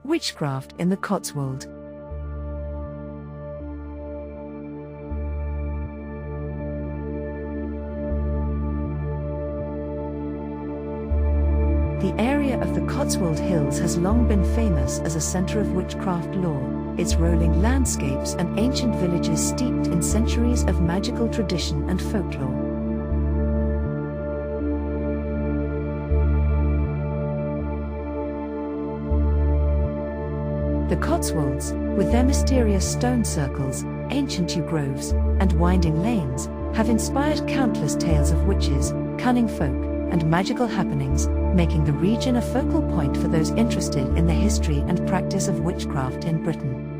Witchcraft in the Cotswold. The area of the Cotswold Hills has long been famous as a center of witchcraft lore, its rolling landscapes and ancient villages steeped in centuries of magical tradition and folklore. The Cotswolds, with their mysterious stone circles, ancient yew groves, and winding lanes, have inspired countless tales of witches, cunning folk, and magical happenings, making the region a focal point for those interested in the history and practice of witchcraft in Britain.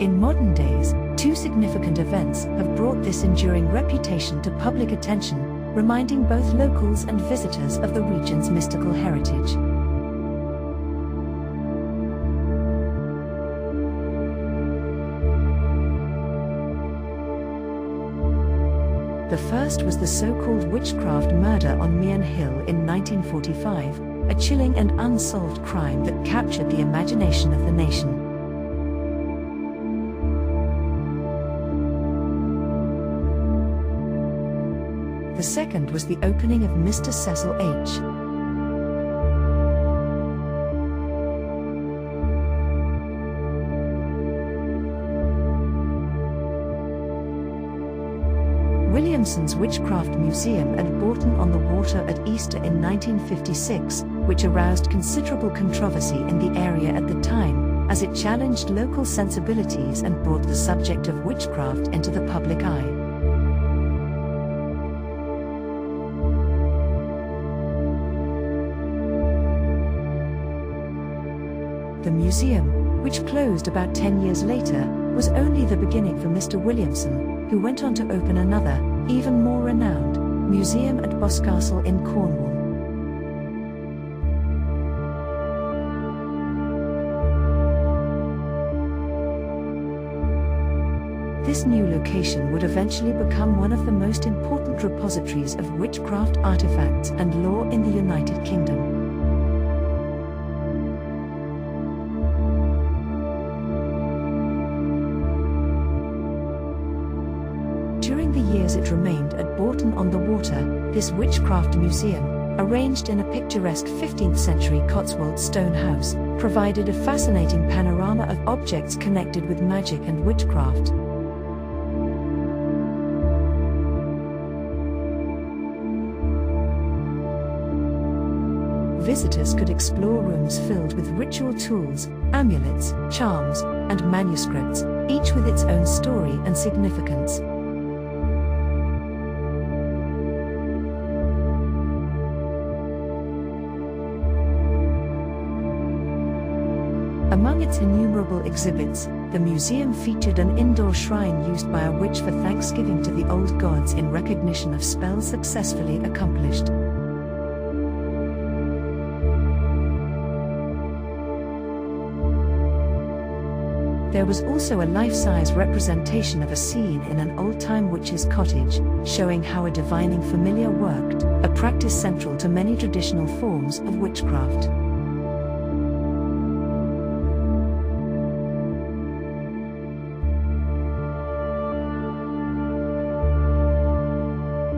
In modern days, two significant events have brought this enduring reputation to public attention, reminding both locals and visitors of the region's mystical heritage. The first was the so-called Witchcraft Murder on Meon Hill in 1945, a chilling and unsolved crime that captured the imagination of the nation. The second was the opening of Mr. Cecil H. Williamson's Witchcraft Museum at Bourton-on-the-Water at Easter in 1956, which aroused considerable controversy in the area at the time, as it challenged local sensibilities and brought the subject of witchcraft into the public eye. The museum, which closed about 10 years later, was only the beginning for Mr. Williamson, who went on to open another, even more renowned, museum at Boscastle in Cornwall. This new location would eventually become one of the most important repositories of witchcraft artifacts and lore in the United Kingdom. During the years it remained at Bourton-on-the-Water, this witchcraft museum, arranged in a picturesque 15th century Cotswold stone house, provided a fascinating panorama of objects connected with magic and witchcraft. Visitors could explore rooms filled with ritual tools, amulets, charms, and manuscripts, each with its own story and significance. Among its innumerable exhibits, the museum featured an indoor shrine used by a witch for thanksgiving to the old gods in recognition of spells successfully accomplished. There was also a life-size representation of a scene in an old-time witch's cottage, showing how a divining familiar worked, a practice central to many traditional forms of witchcraft.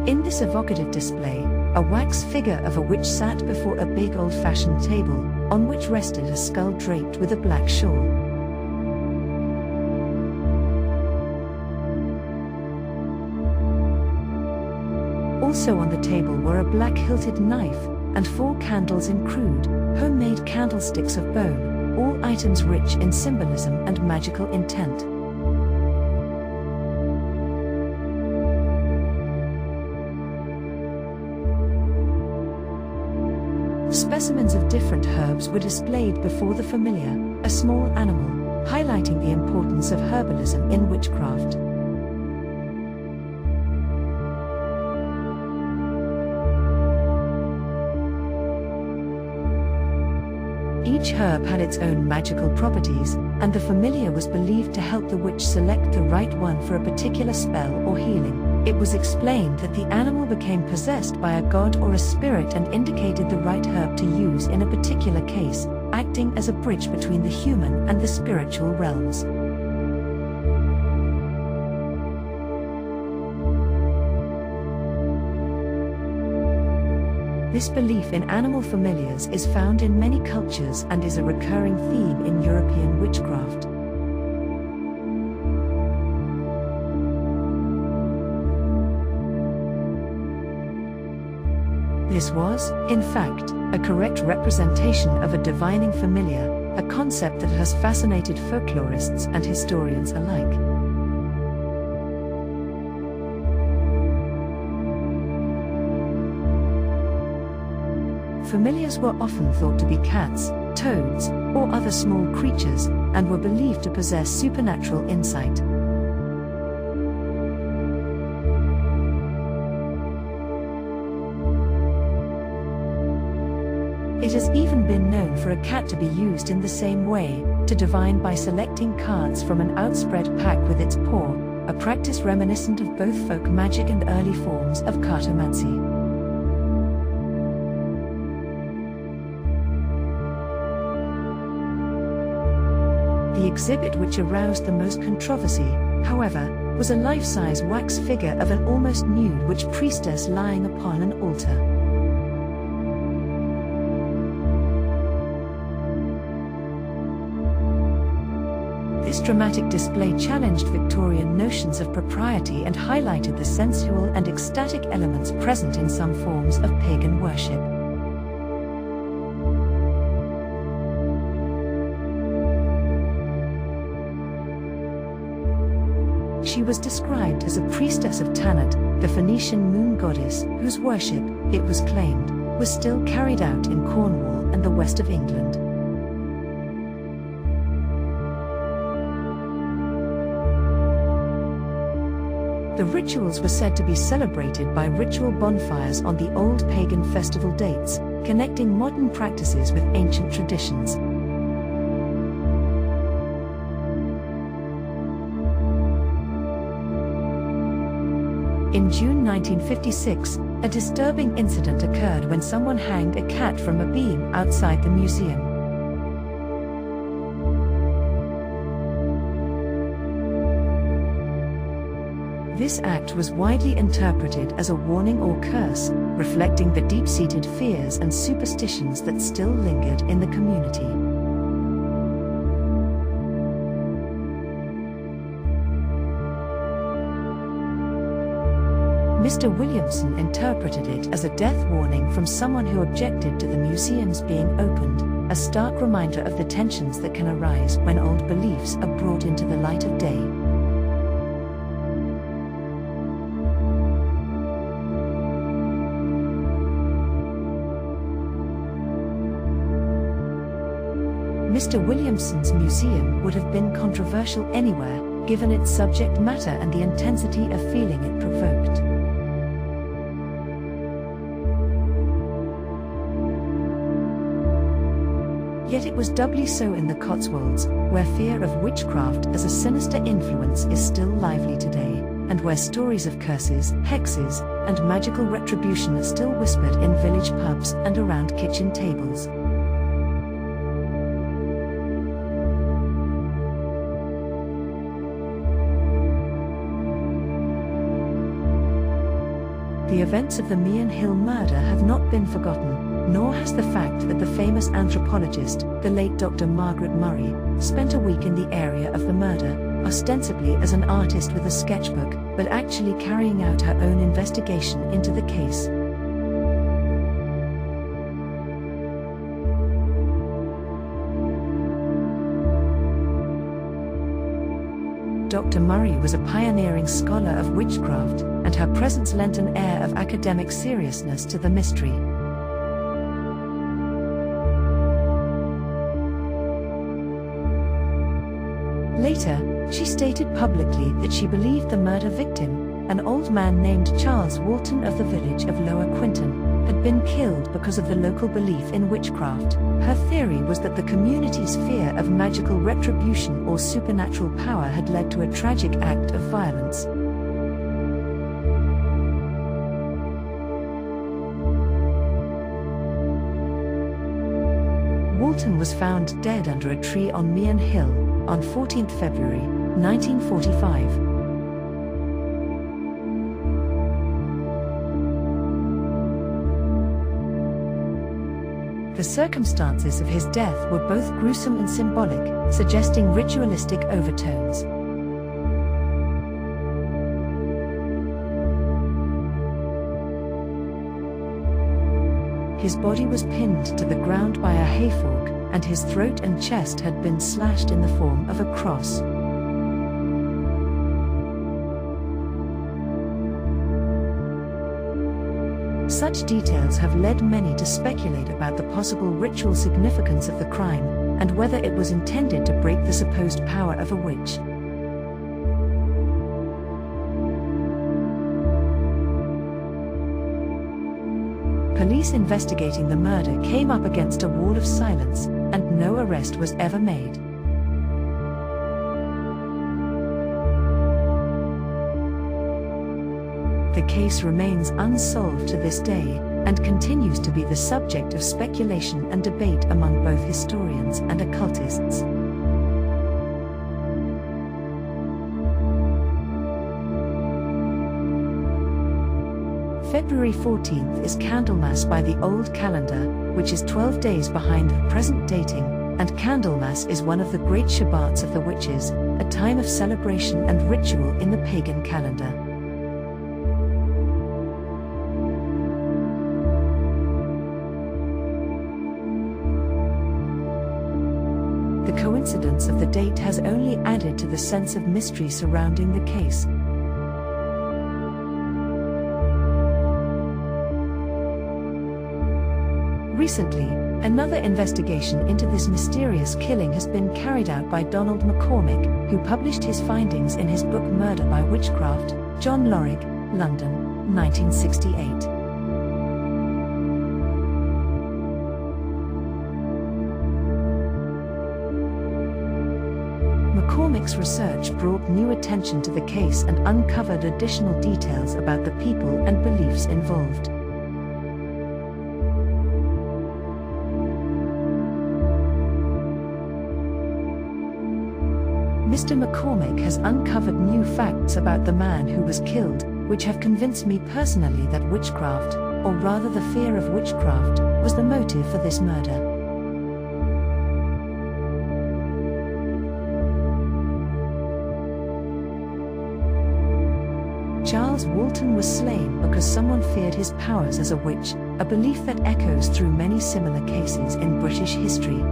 In this evocative display, a wax figure of a witch sat before a big old-fashioned table, on which rested a skull draped with a black shawl. Also on the table were a black-hilted knife, and 4 candles in crude, homemade candlesticks of bone, all items rich in symbolism and magical intent. Specimens of different herbs were displayed before the familiar, a small animal, highlighting the importance of herbalism in witchcraft. Each herb had its own magical properties, and the familiar was believed to help the witch select the right one for a particular spell or healing. It was explained that the animal became possessed by a god or a spirit and indicated the right herb to use in a particular case, acting as a bridge between the human and the spiritual realms. This belief in animal familiars is found in many cultures and is a recurring theme in European witchcraft. This was, in fact, a correct representation of a divining familiar, a concept that has fascinated folklorists and historians alike. Familiars were often thought to be cats, toads, or other small creatures, and were believed to possess supernatural insight. It has even been known for a cat to be used in the same way, to divine by selecting cards from an outspread pack with its paw, a practice reminiscent of both folk magic and early forms of cartomancy. The exhibit which aroused the most controversy, however, was a life-size wax figure of an almost nude witch priestess lying upon an altar. This dramatic display challenged Victorian notions of propriety and highlighted the sensual and ecstatic elements present in some forms of pagan worship. She was described as a priestess of Tanit, the Phoenician moon goddess, whose worship, it was claimed, was still carried out in Cornwall and the west of England. The rituals were said to be celebrated by ritual bonfires on the old pagan festival dates, connecting modern practices with ancient traditions. In June 1956, a disturbing incident occurred when someone hanged a cat from a beam outside the museum. This act was widely interpreted as a warning or curse, reflecting the deep-seated fears and superstitions that still lingered in the community. Mr. Williamson interpreted it as a death warning from someone who objected to the museums being opened, a stark reminder of the tensions that can arise when old beliefs are brought into the light of day. Mr. Williamson's museum would have been controversial anywhere, given its subject matter and the intensity of feeling it provoked. Yet it was doubly so in the Cotswolds, where fear of witchcraft as a sinister influence is still lively today, and where stories of curses, hexes, and magical retribution are still whispered in village pubs and around kitchen tables. The events of the Meon Hill murder have not been forgotten, nor has the fact that the famous anthropologist, the late Dr. Margaret Murray, spent a week in the area of the murder, ostensibly as an artist with a sketchbook, but actually carrying out her own investigation into the case. Dr. Murray was a pioneering scholar of witchcraft, and her presence lent an air of academic seriousness to the mystery. Later, she stated publicly that she believed the murder victim, an old man named Charles Walton of the village of Lower Quinton, had been killed because of the local belief in witchcraft. Her theory was that the community's fear of magical retribution or supernatural power had led to a tragic act of violence. Walton was found dead under a tree on Meon Hill on 14 February 1945. The circumstances of his death were both gruesome and symbolic, suggesting ritualistic overtones. His body was pinned to the ground by a hayfork, and his throat and chest had been slashed in the form of a cross. Such details have led many to speculate about the possible ritual significance of the crime, and whether it was intended to break the supposed power of a witch. Police investigating the murder came up against a wall of silence, and no arrest was ever made. The case remains unsolved to this day, and continues to be the subject of speculation and debate among both historians and occultists. February 14th is Candlemas by the old calendar, which is 12 days behind the present dating, and Candlemas is one of the great Shabbats of the witches, a time of celebration and ritual in the pagan calendar. The coincidence of the date has only added to the sense of mystery surrounding the case. Recently, another investigation into this mysterious killing has been carried out by Donald McCormick, who published his findings in his book Murder by Witchcraft, John Lorig, London, 1968. McCormick's research brought new attention to the case and uncovered additional details about the people and beliefs involved. Mr. McCormick has uncovered new facts about the man who was killed, which have convinced me personally that witchcraft, or rather the fear of witchcraft, was the motive for this murder. Charles Walton was slain because someone feared his powers as a witch, a belief that echoes through many similar cases in British history.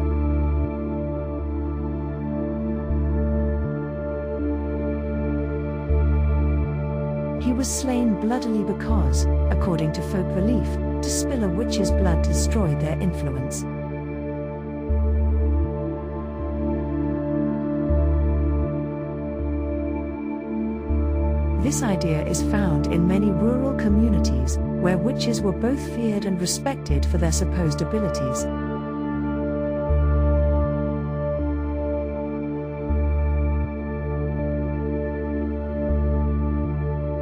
He was slain bloodily because, according to folk belief, to spill a witch's blood destroyed their influence. This idea is found in many rural communities, where witches were both feared and respected for their supposed abilities.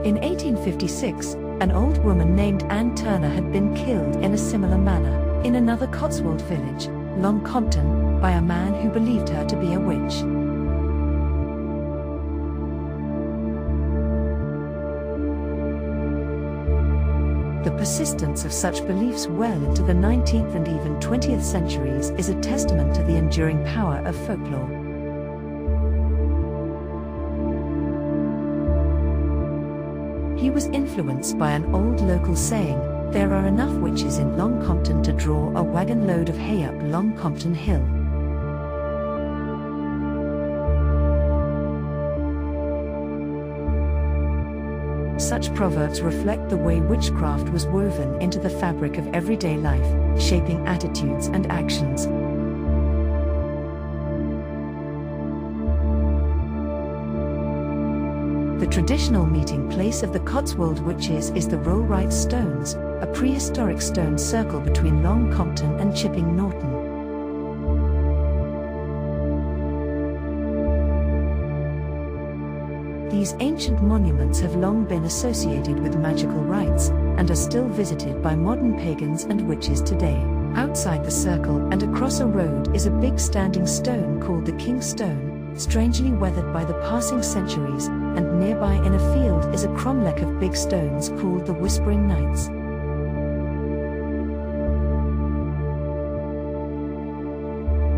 In 1856, an old woman named Anne Turner had been killed in a similar manner, in another Cotswold village, Long Compton, by a man who believed her to be a witch. The persistence of such beliefs well into the 19th and even 20th centuries is a testament to the enduring power of folklore. He was influenced by an old local saying, "There are enough witches in Long Compton to draw a wagon load of hay up Long Compton Hill." Such proverbs reflect the way witchcraft was woven into the fabric of everyday life, shaping attitudes and actions. The traditional meeting place of the Cotswold witches is the Rollright Stones, a prehistoric stone circle between Long Compton and Chipping Norton. These ancient monuments have long been associated with magical rites, and are still visited by modern pagans and witches today. Outside the circle and across a road is a big standing stone called the King Stone, strangely weathered by the passing centuries, and nearby in a field is a cromlech of big stones called the Whispering Knights.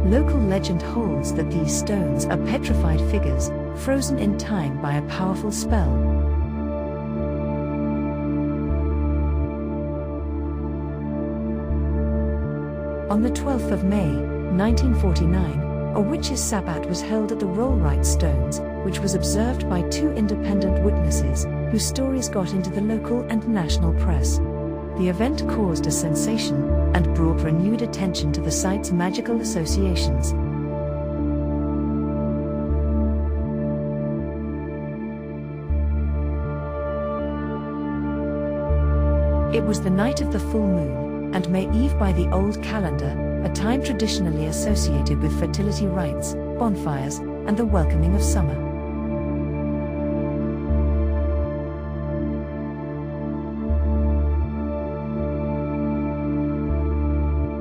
Local legend holds that these stones are petrified figures, frozen in time by a powerful spell. On the 12th of May, 1949, a witches' sabbat was held at the Rollright Stones, which was observed by 2 independent witnesses, whose stories got into the local and national press. The event caused a sensation, and brought renewed attention to the site's magical associations. It was the night of the full moon, and May Eve by the old calendar, a time traditionally associated with fertility rites, bonfires, and the welcoming of summer.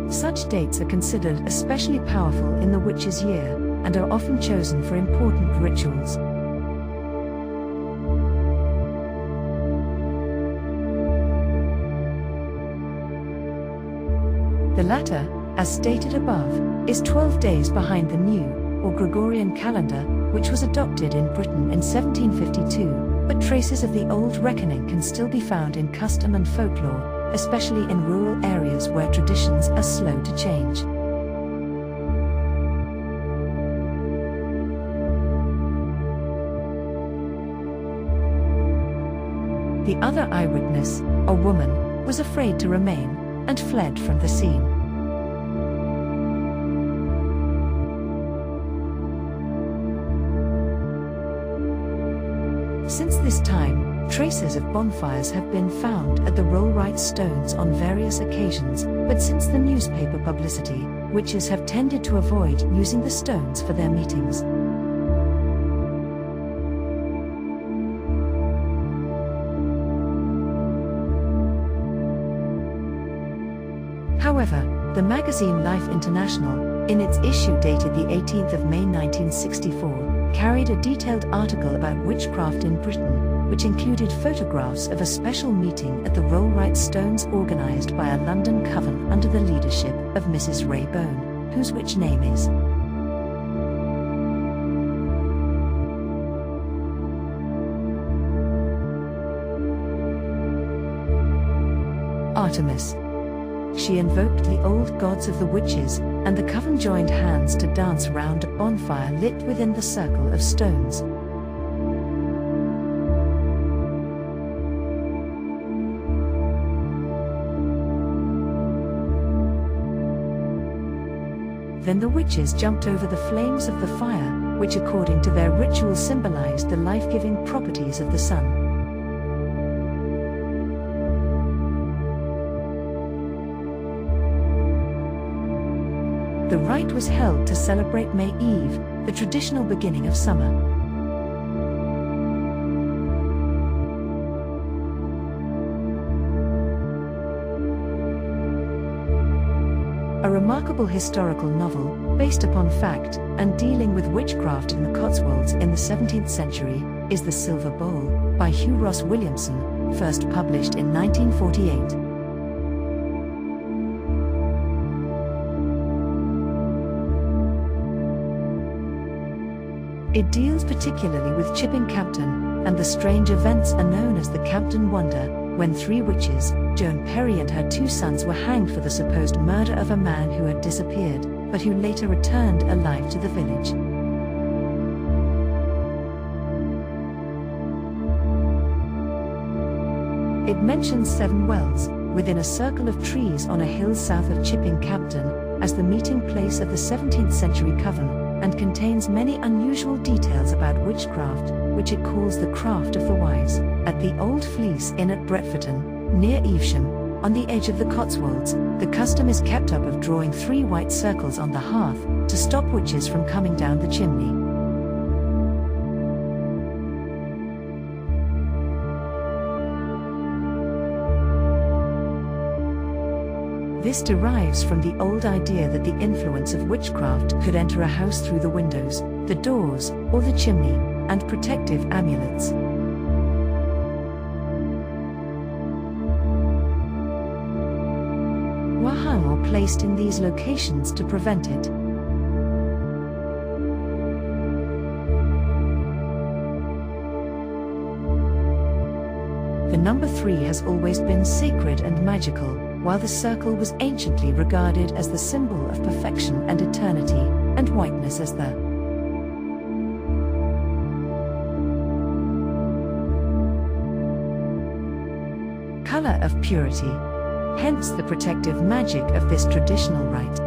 Such dates are considered especially powerful in the witches' year, and are often chosen for important rituals. The latter, as stated above, is 12 days behind the new, or Gregorian calendar, which was adopted in Britain in 1752, but traces of the old reckoning can still be found in custom and folklore, especially in rural areas where traditions are slow to change. The other eyewitness, a woman, was afraid to remain, and fled from the scene. Since this time, traces of bonfires have been found at the Rollright Stones on various occasions, but since the newspaper publicity, witches have tended to avoid using the stones for their meetings. However, the magazine Life International, in its issue dated the 18th of May 1964, carried a detailed article about witchcraft in Britain, which included photographs of a special meeting at the Rollright Stones organized by a London coven under the leadership of Mrs. Ray Bone, whose witch name is Artemis. She invoked the old gods of the witches, and the coven joined hands to dance round a bonfire lit within the circle of stones. Then the witches jumped over the flames of the fire, which according to their ritual symbolized the life-giving properties of the sun. The rite was held to celebrate May Eve, the traditional beginning of summer. A remarkable historical novel, based upon fact, and dealing with witchcraft in the Cotswolds in the 17th century, is The Silver Bowl, by Hugh Ross Williamson, first published in 1948. It deals particularly with Chipping Campden, and the strange events are known as the Campden Wonder, when 3 witches, Joan Perry and her 2 sons, were hanged for the supposed murder of a man who had disappeared, but who later returned alive to the village. It mentions 7 wells, within a circle of trees on a hill south of Chipping Campden, as the meeting place of the 17th century coven, and contains many unusual details about witchcraft, which it calls the craft of the wise. At the Old Fleece Inn at Bretforton, near Evesham, On the edge of the Cotswolds, the custom is kept up of drawing 3 white circles on the hearth to stop witches from coming down the chimney. This derives from the old idea that the influence of witchcraft could enter a house through the windows, the doors, or the chimney, and protective amulets. Were hung or placed in these locations to prevent it. The number 3 has always been sacred and magical, while the circle was anciently regarded as the symbol of perfection and eternity, and whiteness as the color of purity. Hence the protective magic of this traditional rite.